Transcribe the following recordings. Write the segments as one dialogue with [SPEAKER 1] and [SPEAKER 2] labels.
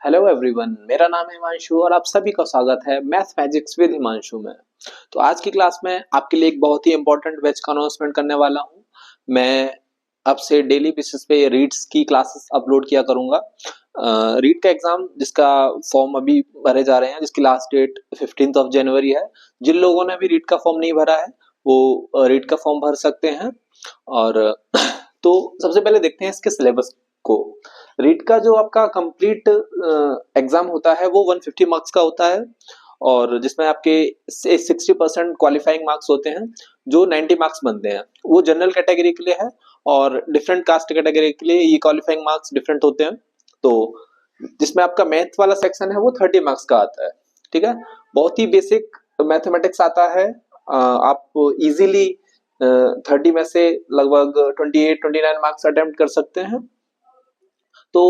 [SPEAKER 1] Hello everyone, मेरा नाम है हिमांशु और आप सभी का स्वागत है मैथ मैजिक्स विद हिमांशु में। तो आज की क्लास में आपके लिए एक बहुत ही इंपॉर्टेंट बैच का अनाउंसमेंट करने वाला हूँ। मैं अब से डेली बेसिस पे रीड्स की क्लासेस अपलोड किया करूंगा। रीड का एग्जाम जिसका फॉर्म अभी भरे जा रहे हैं, जिसकी लास्ट डेट 15 जनवरी है। जिन लोगों ने अभी रीड का फॉर्म नहीं भरा है वो रीड का फॉर्म भर सकते हैं। और तो सबसे पहले देखते हैं इसके सिलेबस को। रीट का जो आपका कंप्लीट एग्जाम होता है वो 150 मार्क्स का होता है और जिसमें आपके 60% क्वालिफाइंग मार्क्स होते हैं जो 90 मार्क्स बनते हैं। वो जनरल कैटेगरी के लिए है और डिफरेंट कास्ट कैटेगरी के लिए ये क्वालिफाइंग मार्क्स डिफरेंट होते हैं। तो जिसमें आपका मैथ वाला सेक्शन है वो 30 मार्क्स का आता है। ठीक है, बहुत ही बेसिक मैथमेटिक्स आता है। आप इजीली 30 में से लगभग 28-29 मार्क्स अटेम्प्ट कर सकते हैं। तो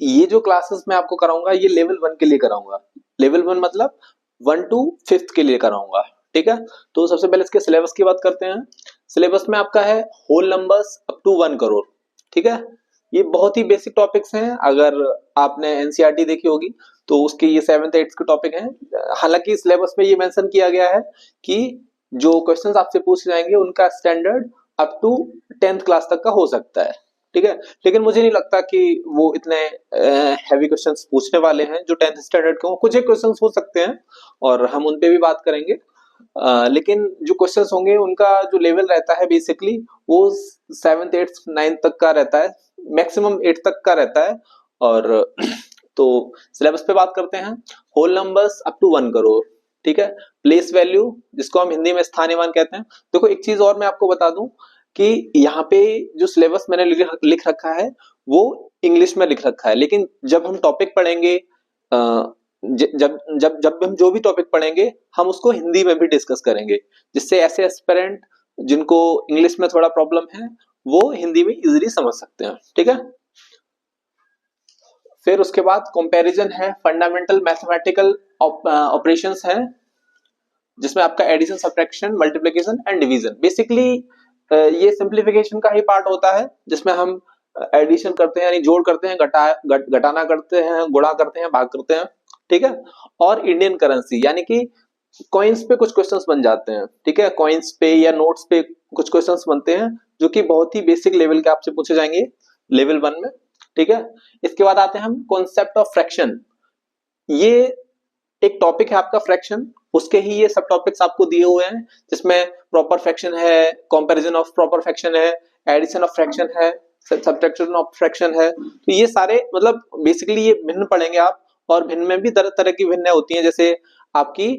[SPEAKER 1] ये जो क्लासेस मैं आपको कराऊंगा ये लेवल 1 के लिए कराऊंगा। लेवल 1 मतलब 1 to 5th के लिए कराऊंगा। ठीक है, तो सबसे पहले इसके सिलेबस की बात करते हैं। सिलेबस में आपका है whole numbers up to 1 crore. ठीक है, ये बहुत ही बेसिक टॉपिक्स हैं। अगर आपने एनसीईआरटी देखी होगी तो उसके ये 7th 8th के टॉपिक हैं। हालांकि सिलेबस में ये मेंशन किया गया है कि जो क्वेश्चंस आपसे पूछे जाएंगे उनका standard up to 10th class तक का हो सकता है। ठीक है, लेकिन मुझे नहीं लगता कि वो इतने हैवी क्वेश्चंस पूछने वाले हैं जो 10th स्टैंडर्ड के हों। कुछ एक क्वेश्चंस हो सकते हैं और हम उन पे भी बात करेंगे। लेकिन जो क्वेश्चंस होंगे उनका जो लेवल रहता है बेसिकली वो 7th 8th 9th तक का रहता है, मैक्सिमम 8 तक का रहता है। और तो सिलेबस पे बात करते हैं। Whole numbers up to 1 crore. ठीक है, प्लेस वैल्यू जिसको हम हिंदी में स्थानीय मान कहते हैं। देखो एक चीज और मैं आपको बता दूं कि यहाँ पे जो सिलेबस मैंने लिख रखा है वो इंग्लिश में लिख रखा है, लेकिन जब हम टॉपिक पढ़ेंगे जब जब जब हम जो भी टॉपिक पढ़ेंगे हम उसको हिंदी में भी डिस्कस करेंगे, जिससे ऐसे एस्पिरेंट जिनको इंग्लिश में थोड़ा प्रॉब्लम है वो हिंदी में इजीली समझ सकते हैं। ठीक है, फिर उसके बाद कंपैरिजन है, फंडामेंटल मैथमेटिकल ऑपरेशंस है जिसमें आपका addition subtraction multiplication and division. Basically ये सिंप्लीफिकेशन का ही पार्ट होता है जिसमें हम एडिशन करते हैं यानी जोड़ करते हैं, घटाना करते हैं, गुणा करते हैं, भाग करते हैं। ठीक है, और इंडियन करेंसी यानी कि कॉइन्स पे कुछ क्वेश्चंस बन जाते हैं। ठीक है, कॉइन्स पे या नोट्स पे कुछ क्वेश्चंस बनते हैं जो कि बहुत ही बेसिक लेवल के आपसे पूछे जाएंगे लेवल 1 में। ठीक है, इसके बाद आते हैं हम कॉन्सेप्ट ऑफ फ्रैक्शन। ये एक टॉपिक है आपका फ्रैक्शन, उसके ही ये सब टॉपिक्स आपको दिए हुए हैं जिसमें प्रॉपर फ्रैक्शन है, कंपैरिजन ऑफ प्रॉपर फ्रैक्शन है, एडिशन ऑफ फ्रैक्शन है, सब्ट्रैक्शन ऑफ फ्रैक्शन है। तो ये सारे मतलब बेसिकली ये भिन्न पढ़ेंगे आप। और भिन्न में भी तरह तरह की भिन्न होती हैं, जैसे आपकी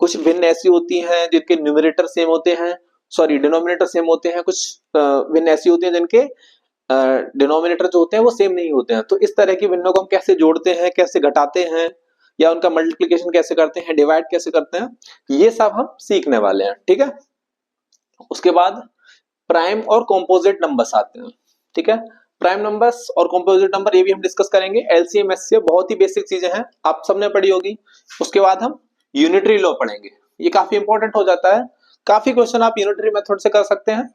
[SPEAKER 1] कुछ भिन्न ऐसी होती हैं जिनके न्यूमरेटर सेम होते हैं, सॉरी डिनोमिनेटर सेम होते हैं। कुछ भिन्न ऐसी होती हैं जिनके डिनोमिनेटर जो होते हैं वो सेम नहीं होते हैं। तो इस तरह की भिन्नों को हम कैसे जोड़ते हैं, कैसे घटाते हैं, या उनका मल्टीप्लिकेशन कैसे करते हैं, डिवाइड कैसे करते हैं, ये सब हम सीखने वाले हैं। ठीक है, उसके बाद प्राइम और कॉम्पोजिट नंबर्स आते हैं। ठीक है, प्राइम नंबर्स और कॉम्पोजिट नंबर ये भी हम डिस्कस करेंगे। एलसीएम एचसीएफ बहुत ही बेसिक चीजें हैं, आप सबने पढ़ी होगी। उसके बाद हम यूनिटरी लॉ पढ़ेंगे, ये काफी इंपॉर्टेंट हो जाता है। काफी क्वेश्चन आप यूनिटरी मेथड से कर सकते हैं।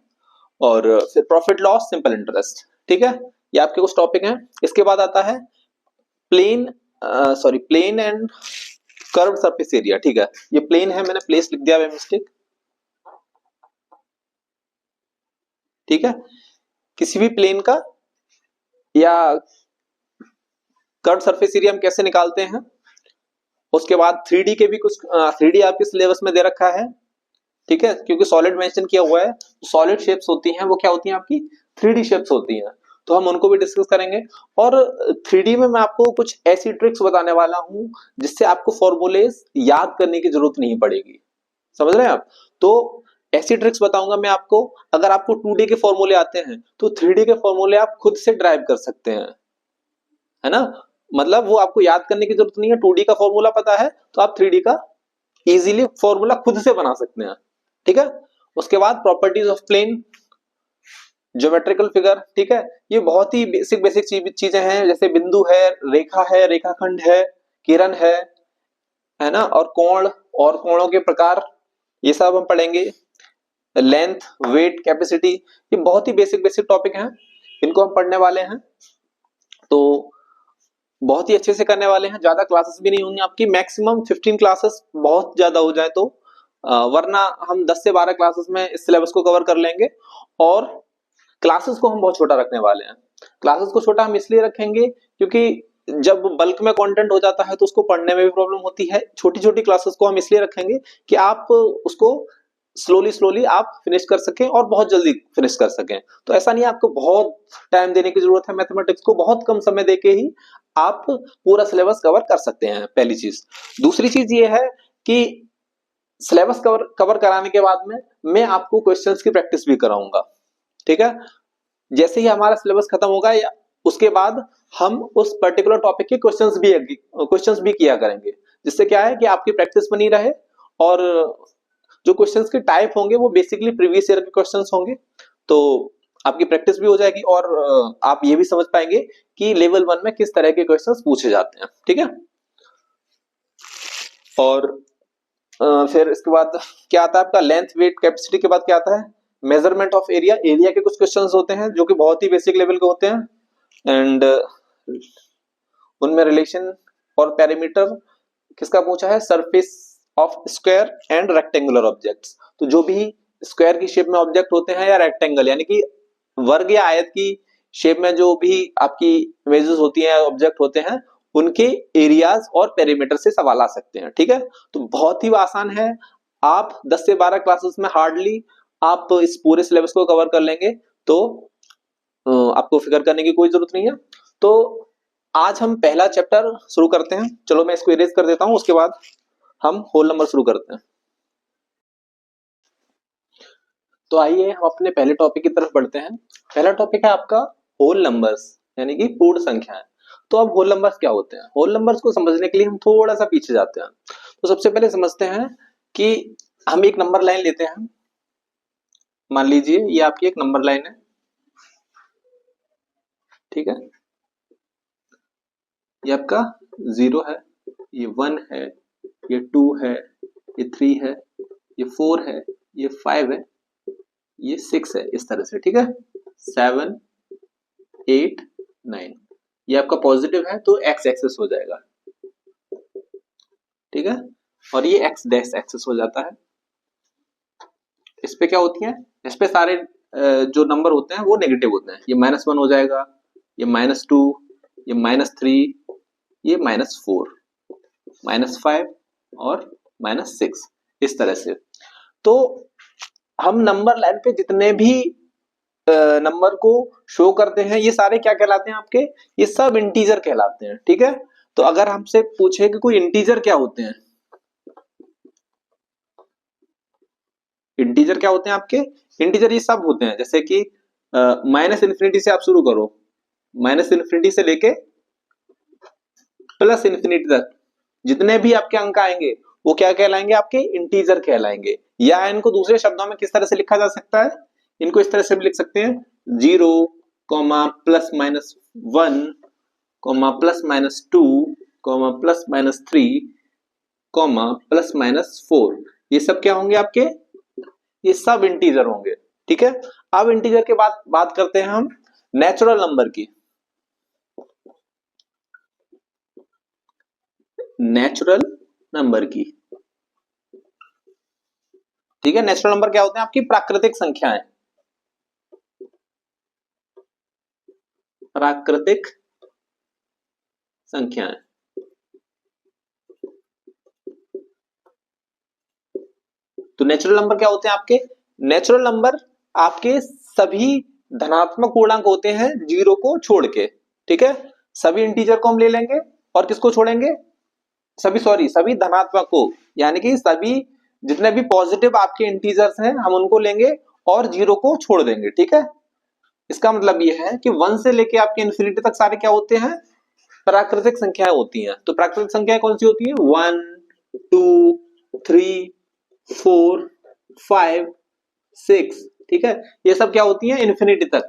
[SPEAKER 1] और फिर प्रॉफिट लॉस, सिंपल इंटरेस्ट। ठीक है, ये आपके कुछ टॉपिक हैं। इसके बाद आता है plane plane and curved surface area. ठीक है, ये प्लेन है, मैंने प्लेस लिख दिया बाय मिस्टेक। ठीक है, किसी भी प्लेन का या कर्व्ड सरफेस एरिया हम कैसे निकालते हैं। उसके बाद 3D के भी कुछ 3D आपके सिलेबस में दे रखा है। ठीक है, क्योंकि सॉलिड मेंशन किया हुआ है, सॉलिड शेप्स होती हैं वो क्या होती हैं आपकी 3D शेप्स होती हैं, तो हम उनको भी डिस्कस करेंगे। और 3D में मैं आपको कुछ ऐसी ट्रिक्स बताने वाला हूं जिससे आपको फॉर्मूलेस याद करने की जरूरत नहीं पड़ेगी। समझ रहे हैं आप? तो ऐसी ट्रिक्स बताऊंगा मैं आपको। अगर आपको 2D के फॉर्मूले आते हैं तो 3D के फॉर्मूले आप खुद से ड्राइव कर सकते हैं, है ना। मतलब वो आपको याद करने की जरूरत नहीं है। 2D का फॉर्मूला पता है तो आप 3D का इजीली फॉर्मूला खुद से बना सकते हैं। ठीक है, उसके बाद properties of plane, geometrical figure. ठीक है, ये बहुत ही बेसिक बेसिक चीजें हैं, जैसे बिंदु है, रेखाखंड है, किरण है ना, और कोण और कोणों के प्रकार, ये सब हम पढ़ेंगे। लेंथ, वेट, कैपेसिटी, ये बहुत ही बेसिक बेसिक टॉपिक हैं, इनको हम पढ़ने वाले हैं। तो बहुत ही अच्छे से करने वाले हैं, ज्यादा क्लासेस भी नहीं होंगी आपकी, मैक्सिमम 15 क्लासेस बहुत ज्यादा हो जाए तो, वरना हम 10 से 12 क्लासेस में इस सिलेबस को कवर कर लेंगे। और क्लासेस को हम बहुत छोटा रखने वाले हैं। क्लासेस को छोटा हम इसलिए रखेंगे क्योंकि जब बल्क में कंटेंट हो जाता है तो उसको पढ़ने में भी प्रॉब्लम होती है। छोटी छोटी क्लासेस को हम इसलिए रखेंगे कि आप उसको स्लोली स्लोली आप फिनिश कर सकें और बहुत जल्दी फिनिश कर सकें। तो ऐसा नहीं है आपको बहुत टाइम देने की जरूरत है, मैथमेटिक्स को बहुत कम समय देके ही आप पूरा सिलेबस कवर कर सकते हैं, पहली चीज। दूसरी चीज ये है कि सिलेबस कवर कवर कराने के बाद में मैं आपको क्वेश्चंस की प्रैक्टिस भी कराऊंगा, ठीक है। जैसे ही हमारा सिलेबस खत्म होगा या उसके बाद हम उस पर्टिकुलर टॉपिक के क्वेश्चंस भी किया करेंगे, जिससे क्या है कि आपकी प्रैक्टिस बनी रहे। और जो क्वेश्चंस के टाइप होंगे वो बेसिकली प्रीवियस ईयर के क्वेश्चंस होंगे, तो आपकी प्रैक्टिस भी हो जाएगी और आप ये भी समझ पाएंगे कि लेवल 1 में किस तरह के क्वेश्चंस पूछे जाते हैं, ठीक है। और फिर इसके बाद क्या आता है आपका, लेंथ, वेट, कैपेसिटी के बाद क्या आता है, मेजरमेंट ऑफ एरिया। एरिया के कुछ क्वेश्चंस होते हैं जो कि बहुत ही बेसिक लेवल के होते हैं। एंड उनमें रिलेशन और पेरीमीटर किसका पूछा है, surface of square and rectangular objects. तो जो भी स्क्वायर की शेप में ऑब्जेक्ट होते हैं या रेक्टेंगल यानी कि वर्ग या आयत की शेप में जो भी आपकी इमेजेस होती हैं, ऑब्जेक्ट होते हैं, उनके एरियाज और पेरीमीटर से सवाल आ सकते हैं, ठीक है। तो बहुत ही आसान है, आप 10 से 12 क्लासेस में हार्डली आप इस पूरे सिलेबस को कवर कर लेंगे, तो आपको फिक्र करने की कोई जरूरत नहीं है। तो आज हम पहला चैप्टर शुरू करते हैं। चलो मैं इसको इरेज कर देता हूं, उसके बाद हम होल नंबर शुरू करते हैं। तो आइए हम अपने पहले टॉपिक की तरफ बढ़ते हैं। पहला टॉपिक है आपका होल नंबर्स, यानी कि पूर्ण संख्याएं। तो अब होल नंबर्स क्या होते हैं, होल नंबर्स को समझने के लिए हम थोड़ा सा पीछे जाते हैं। तो सबसे पहले समझते हैं कि हम एक नंबर लाइन लेते हैं। मान लीजिए ये आपकी एक नंबर लाइन है, ठीक है। ये आपका 0 है, ये 1 है, ये 2 है, ये 3 है, ये 4 है, ये 5 है, ये 6 है, इस तरह से, ठीक है। 7 8 9, ये आपका पॉजिटिव है तो एक्स एक्सेस हो जाएगा, ठीक है। और ये एक्स डैश एक्सेस हो जाता है। इस पे क्या होती है, इस पे सारे जो नंबर होते हैं वो नेगेटिव होते हैं। ये -1 हो जाएगा, ये -2, ये -3, ये -4, -5 और -6, इस तरह से। तो हम नंबर लाइन पे जितने भी नंबर को शो करते हैं ये सारे क्या कहलाते हैं आपके, ये सब इंटीजर कहलाते हैं, ठीक है। तो अगर हमसे पूछे कि कोई इंटीजर क्या होते हैं, इंटीजर क्या होते हैं आपके, इंटीजर ये सब होते हैं, जैसे कि -∞ से आप शुरू करो, -∞ से लेके +∞ तक जितने भी आपके अंक आएंगे वो क्या कहलाएंगे, आपके इंटीजर कहलाएंगे। या इनको दूसरे शब्दों में किस तरह से लिखा जा सकता है, इनको इस तरह से भी लिख सकते हैं, 0, +-1, +-2, +-3, +-4, ये सब क्या होंगे आपके, ये सब इंटीजर होंगे, ठीक है। अब इंटीजर के बाद बात करते हैं हम नेचुरल नंबर की। नेचुरल नंबर की, ठीक है। नेचुरल नंबर क्या होते हैं, आपकी प्राकृतिक संख्याएं, प्राकृतिक संख्याएं। तो नेचुरल नंबर क्या होते हैं आपके, नेचुरल नंबर आपके सभी धनात्मक पूर्णांक होते हैं 0 को छोड़ के, ठीक है। सभी इंटीजर को हम ले लेंगे और किसको छोड़ेंगे, सभी धनात्मक को, यानी कि सभी जितने भी पॉजिटिव आपके इंटीजर्स हैं हम उनको लेंगे और 0 को छोड़ देंगे, ठीक है। इसका मतलब ये है कि 1 से लेके आपके इन्फिनिटी तक सारे क्या होते हैं, प्राकृतिक संख्याएं होती हैं। तो प्राकृतिक संख्याएं कौन सी होती है, 1 2 3 4 5 6, ठीक है। ये सब क्या होती है, इन्फिनिटी तक,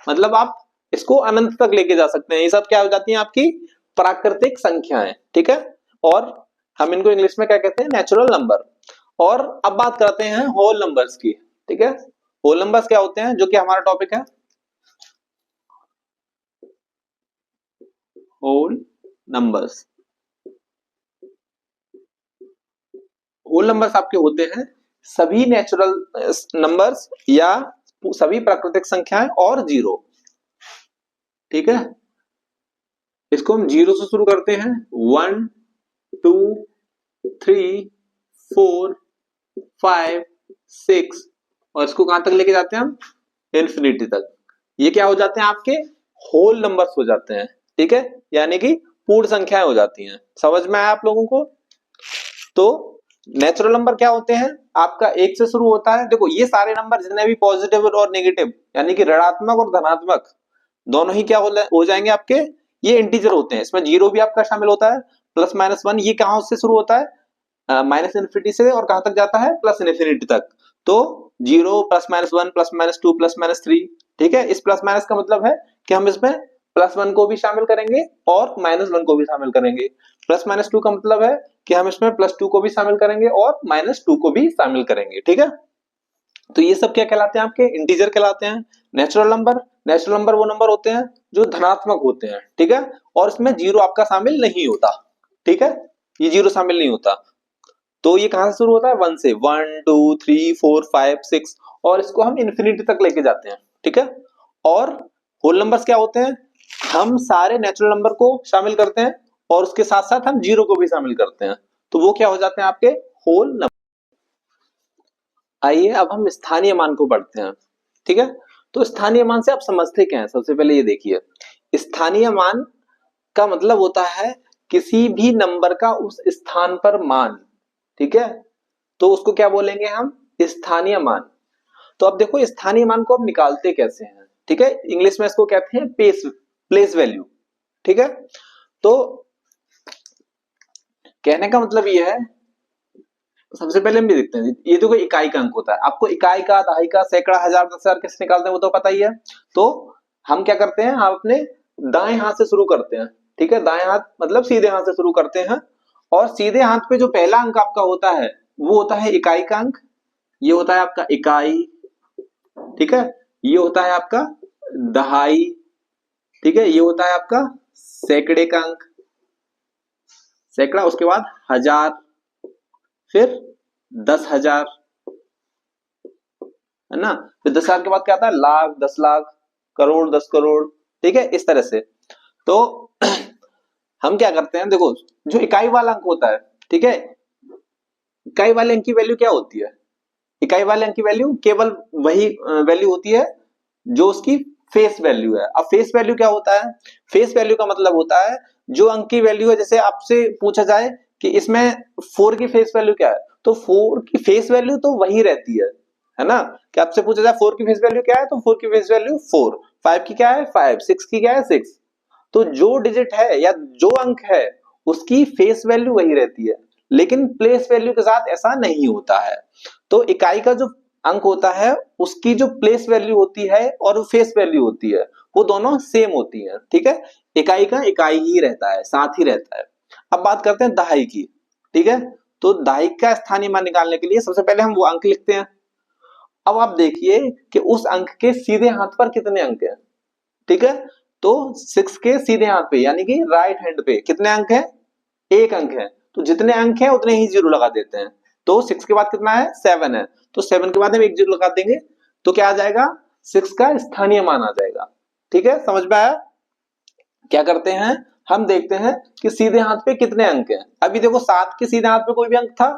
[SPEAKER 1] मतलब आप इसको अनंत तक लेके जा सकते हैं। ये सब क्या हो जाती हैं, आपकी प्राकृतिक संख्याएं, ठीक है। और हम इनको इंग्लिश में क्या कहते हैं, नेचुरल नंबर। और अब बात करते हैं होल नंबर्स की, ठीक है। होल नंबर्स क्या होते हैं, जो कि हमारा टॉपिक है। Whole numbers. होल नंबर्स आपके होते हैं सभी नेचुरल नंबर्स या सभी प्राकृतिक संख्याएं और जीरो। ठीक है, इसको हम जीरो से शुरू करते हैं, 1 2 3 4 5 6, और इसको कहां तक लेके जाते हैं हम, इन्फिनिटी तक। ये क्या हो जाते हैं आपके होल नंबर्स हो जाते हैं। ठीक है, यानी कि पूर्ण संख्याएं हो जाती हैं। समझ में आया आप लोगों को? तो नेचुरल नंबर क्या होते हैं, आपका एक से शुरू होता है। देखो ये सारे नंबर जितने भी पॉजिटिव और नेगेटिव यानी कि ऋणात्मक और धनात्मक दोनों ही क्या हो जाएंगे आपके, ये इंटीजर होते हैं। इसमें जीरो भी आपका शामिल होता है, प्लस माइनस वन, ये कहां से शुरू होता है, माइनस इन्फिनिटी से, और कहां तक जाता है, प्लस इन्फिनिटी तक। तो zero plus minus one plus minus two plus minus three. ठीक है, इस प्लस माइनस का मतलब है कि हम इसमें प्लस वन को भी शामिल करेंगे और माइनस वन को भी शामिल करेंगे। प्लस माइनस टू का मतलब है कि हम इसमें प्लस टू को भी शामिल करेंगे और माइनस टू को भी शामिल करेंगे। ठीक है, तो ये सब क्या कहलाते हैं, आपके इंटीजर कहलाते हैं। नेचुरल नंबर वो नंबर होते हैं जो धनात्मक होते हैं। ठीक है, और इसमें जीरो आपका शामिल नहीं होता। ठीक है, ये जीरो शामिल नहीं होता। तो ये कहां से शुरू होता है, वन से, 1 2 3 4 5 6, और इसको हम इन्फिनिटी तक लेके जाते हैं। ठीक है, और होल नंबर्स क्या होते हैं, हम सारे नेचुरल नंबर को शामिल करते हैं और उसके साथ साथ हम जीरो को भी शामिल करते हैं, तो वो क्या हो जाते हैं आपके होल नंबर। आइए अब हम स्थानीय मान को पढ़ते हैं। ठीक है, तो स्थानीय मान से आप समझते क्या है, सबसे पहले ये देखिए, स्थानीय मान का मतलब होता है किसी भी नंबर का उस स्थान पर मान। ठीक है, तो उसको क्या बोलेंगे हम, स्थानीय मान। तो अब देखो स्थानीय मान को अब निकालते कैसे हैं। ठीक है, इंग्लिश में इसको कहते हैं प्लेस वैल्यू। ठीक है, तो कहने का मतलब ये है, सबसे पहले हम भी देखते हैं, ये देखो इकाई का अंक होता है, आपको इकाई का, दहाई का, सैकड़ा, हजार, 10,000 कैसे निकालते हैं वो तो पता ही है। तो हम क्या करते हैं, हम अपने दाएं हाथ से शुरू करते हैं। ठीक है, दाएं हाथ मतलब सीधे हाथ से शुरू करते हैं, और सीधे हाथ पे जो पहला अंक आपका होता है वो होता है इकाई का अंक, ये होता है आपका इकाई। ठीक है, ये होता है आपका दहाई। ठीक है, ये होता है आपका सैकड़े का अंक, सैकड़ा, उसके बाद हजार, फिर 10,000, है ना, फिर 10,000 के बाद क्या आता है, लाख, 10 लाख, करोड़, 10 करोड़। ठीक है, इस तरह से। तो हम क्या करते हैं, देखो जो इकाई वाला अंक होता है, ठीक है, इकाई वाले अंक की वैल्यू क्या होती है, इकाई वाले अंक की वैल्यू केवल वही वैल्यू होती है जो उसकी फेस वैल्यू है। अब फेस वैल्यू क्या होता है, फेस वैल्यू का मतलब होता है जो अंक की वैल्यू है। जैसे आपसे पूछा जाए कि इसमें 4 की फेस वैल्यू क्या है, तो 4 की फेस वैल्यू तो वही रहती है ना। कि आपसे पूछा जाए 4 की फेस वैल्यू क्या है, तो 4 की फेस वैल्यू 4, 5 की क्या है 5, 6 की क्या है 6। तो जो डिजिट है या जो अंक है उसकी फेस वैल्यू वही रहती है, लेकिन प्लेस वैल्यू के साथ ऐसा नहीं होता है। तो इकाई का जो अंक होता है उसकी जो प्लेस वैल्यू होती है और फेस वैल्यू होती है वो दोनों सेम होती है। ठीक है, इकाई का इकाई ही रहता है, साथ ही रहता है। अब बात करते हैं दहाई की। ठीक है, तो दहाई का स्थानीय मान निकालने के लिए सबसे पहले हम वो अंक लिखते हैं। अब आप देखिए कि उस अंक के सीधे हाथ पर कितने अंक हैं। ठीक है, तो 6 के सीधे हाथ पे यानी कि राइट हैंड पे कितने अंक हैं, एक अंक है। तो जितने अंक हैं उतने ही जीरो लगा देते हैं। तो 6 के बाद कितना है, 7 है, तो 7 के बाद हम एक जीरो लगा देंगे, तो क्या आ जाएगा, 6 का स्थानीय मान आ जाएगा। ठीक है, समझ में आया? क्या करते हैं, हम देखते हैं कि सीधे हाथ पे कितने अंक हैं। अभी देखो 7 के सीधे हाथ पे कोई भी अंक था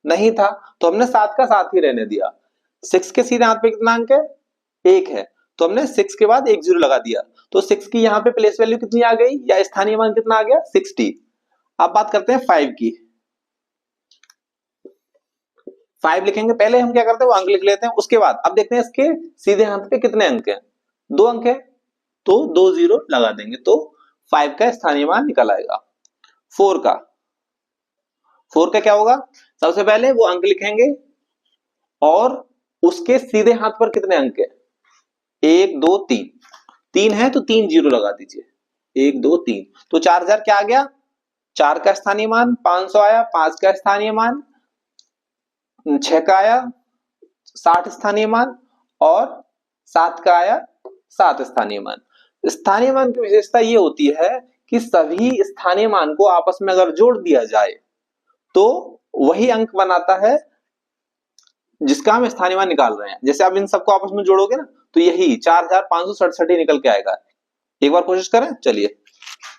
[SPEAKER 1] नहीं था, तो हमने 7 का साथ ही रहने दिया। 6 के सीधे हाथ पे कितना अंक है, एक है, तो हमने 6 के बाद एक जीरो लगा दिया। तो 6 की यहाँ पे प्लेस वैल्यू कितनी आ गई या स्थानीय मान कितना आ गया, 60। अब बात करते हैं 5 की। 5 लिखेंगे, पहले हम क्या करते हैं वो अंक लिख लेते हैं, उसके बाद अब देखते हैं इसके सीधे हाथ पे कितने अंक हैं, 2 अंक है, तो 2 जीरो लगा देंगे, तो 5 का स्थानीय मान निकल आएगा। 4 का, 4 का क्या होगा, सबसे पहले वो अंक लिखेंगे और उसके सीधे हाथ पर कितने अंक है, 1 2 3, 3 है तो 3 जीरो लगा दीजिए, 1 2 3, तो 4,000 क्या आ गया, 4 का स्थानीय मान, 500 आया, 5 का स्थानीय मान, 6 का आया 60 स्थानीय मान, और 7 का आया 7 स्थानीय मान। स्थानीय मान की विशेषता ये होती है कि सभी स्थानीय मान को आपस में अगर जोड़ दिया जाए तो वही अंक बनाता है जिसका हम स्थानीय मान निकाल रहे हैं। जैसे आप इन सबको आपस में जोड़ोगे ना तो यही 4567 ही निकल के आएगा। एक बार कोशिश करें, चलिए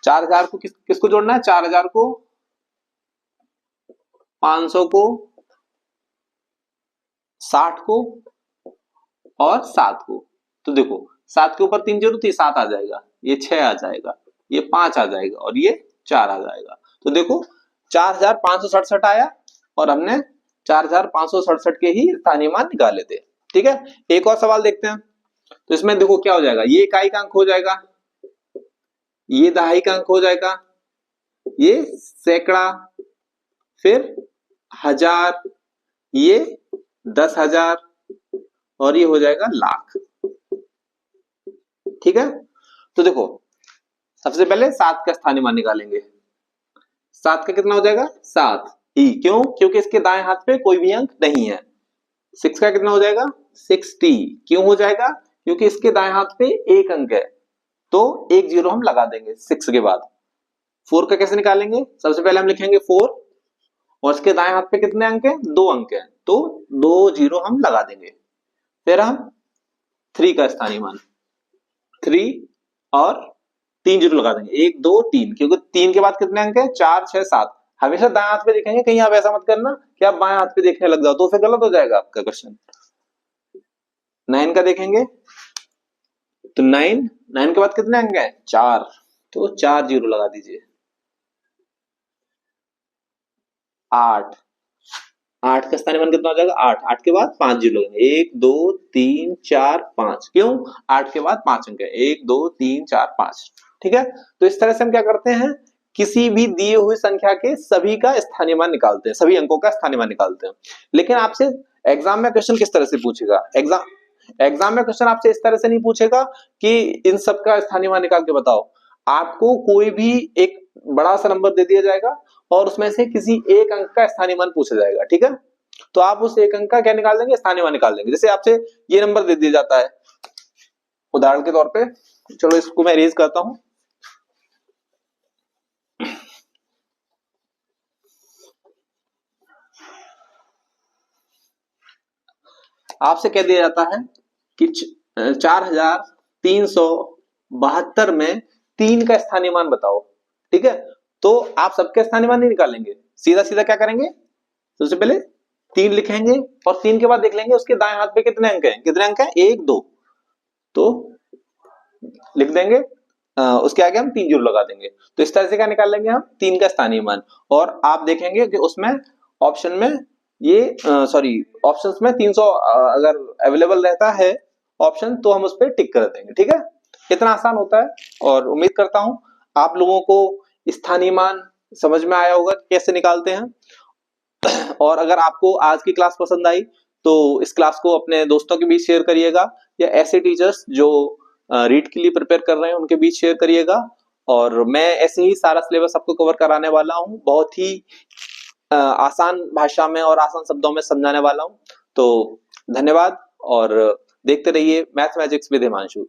[SPEAKER 1] 4000 को किसको जोड़ना है, 4000 को, 500 को, 60 को और 7 को। तो देखो 7 के ऊपर 3 जीरो तो 7 आ जाएगा, ये 6 आ जाएगा, ये 5 आ जाएगा और ये 4 आ जाएगा। तो देखो 4567 आया और हमने 4567 के ही स्थानीय मान निकाले थे। ठीक है, एक और सवाल देखते हैं। तो इसमें देखो क्या हो जाएगा, ये इकाई का अंक हो जाएगा, ये दहाई का अंक हो जाएगा, ये सैकड़ा, फिर हजार, ये 10,000 और ये हो जाएगा लाख। ठीक है, तो देखो सबसे पहले 7 का स्थानीय मान निकालेंगे। 7 का कितना हो जाएगा, 7 ही, क्यों, क्योंकि इसके दाएं हाथ पे कोई भी अंक नहीं है। 6 का कितना हो जाएगा, 60, क्यों हो जाएगा, क्योंकि इसके दाएं हाथ पे एक अंक है तो एक जीरो हम लगा देंगे 6 के बाद। 4 का कैसे निकालेंगे, सबसे पहले हम लिखेंगे 4 और इसके दाएं हाथ पे कितने अंक हैं, 2 अंक हैं तो 2 जीरो हम लगा देंगे। फिर हम 3 का स्थानीय मान 3 और 3 जीरो लगा देंगे, 1 2 3, क्योंकि 3 के बाद कितने अंक है, 4 6 7। हमेशा दाएं हाथ पे देखेंगे, कहीं आप ऐसा मत करना कि आप बाएं हाथ पे देखने लग जाओ तो फिर गलत हो जाएगा आपका क्वेश्चन। 9 का देखेंगे तो 9 के बाद कितने अंक है, 4, तो 4 जीरो लगा दीजिए। 8 का स्थानीय मान कितना हो जाएगा, 8 के बाद 5 जीरो लगेंगे, 1 2 3 4 5, क्यों, 8 के बाद 5 अंक है, 1 2 3 4 5। ठीक है, तो इस तरह से हम क्या करते हैं, किसी भी दिए हुई संख्या के सभी का स्थानीय मान निकालते हैं, सभी अंकों का स्थानीय मान निकालते हैं। लेकिन आपसे एग्जाम में क्वेश्चन किस तरह से पूछेगा, एग्जाम में क्वेश्चन आपसे इस तरह से नहीं पूछेगा कि इन सब का स्थानीय मान निकाल के बताओ। आपको कोई भी एक बड़ा सा नंबर दे दिया जाएगा और उसमें से किसी एक अंक का स्थानीय मान पूछा जाएगा। ठीक है, तो आप उस एक अंक का क्या निकाल देंगे, स्थानीय मान निकाल देंगे। जैसे आपसे ये नंबर दे दिया जाता है उदाहरण के तौर पे, चलो इसको मैं इरेज करता हूं। आपसे कह दिया जाता है कि 4372 में 3 का स्थानीय मान बताओ। ठीक है, तो आप सबके स्थानीय मान नहीं निकालेंगे, सीधा सीधा क्या करेंगे, सबसे पहले 3 लिखेंगे और 3 के बाद देख लेंगे उसके दाएं हाथ पे कितने अंक हैं, कितने अंक हैं, 1 2, तो लिख देंगे, उसके आगे हम 3 जीरो लगा देंगे। तो इस तरह से क्या निकाल लेंगे हम, 3 का स्थानीय मान। और आप देखेंगे कि उसमें ऑप्शन में ये ऑप्शंस में 300 अगर अवेलेबल रहता है ऑप्शन तो हम उस पर टिक कर देंगे। ठीक है, इतना आसान होता है और उम्मीद करता हूं आप लोगों को स्थानीय मान समझ में आया होगा कैसे निकालते हैं। और अगर आपको आज की क्लास पसंद आई तो इस क्लास को अपने दोस्तों के बीच शेयर करिएगा, या ऐसे टीचर्स जो रीड के लिए प्रिपेयर कर रहे हैं उनके बीच शेयर करिएगा। और मैं ऐसे ही सारा सिलेबस आपको कवर कराने वाला हूं, बहुत ही आसान भाषा में और आसान शब्दों में समझाने वाला हूं। तो धन्यवाद और देखते रहिए मैथ मैजिक्स विद हिमांशु।